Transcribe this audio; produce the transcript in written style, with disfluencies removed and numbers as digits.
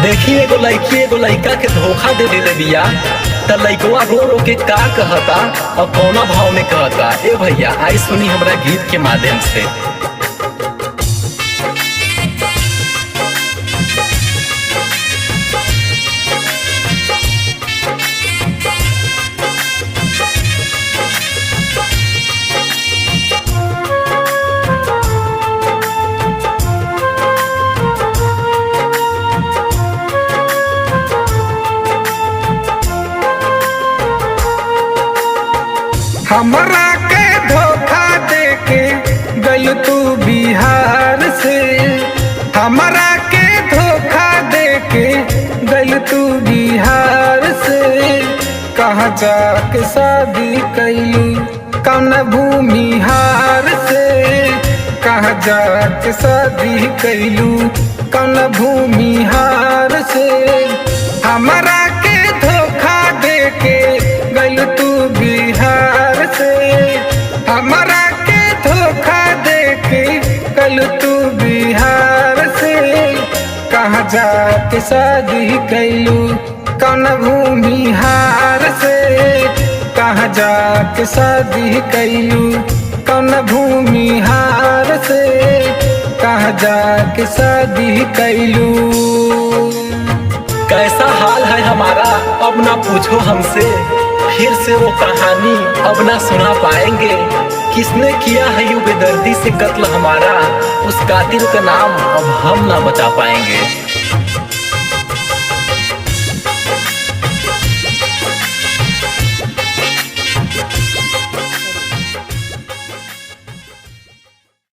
देखी एगो लड़की एगो लड़का के धोखा दे देले बिया। त लड़कवा रो रो के का कहता और कौना भाव में कहता, ए भैया आई सुनी हमरा गीत के माध्यम से। हमरा के धोखा दे के गइल तू बिहार से, हमरा के धोखा दे के गइल तू बिहार से। कहाँ जाके शादी कैलू कौन भूमिहार से, कहाँ जाके शादी कैलू कौन भूमिहार से। हमरा के धोखा दे के गइल तू बिहार से, हमरा के धोखा दे के गइल तू बिहार से। कहाँ जाके शादी कैलू कौन भूमिहार से, कहाँ जाके शादी कैलू कौन भूमिहार से, कहाँ जाके शादी कैलू। कैसा हाल है हमारा अब ना पूछो हमसे, फिर से वो कहानी अब ना सुना पाएंगे। किसने किया है यूं बेदर्दी से कत्ल हमारा, उस कातिल का नाम अब हम ना बता पाएंगे।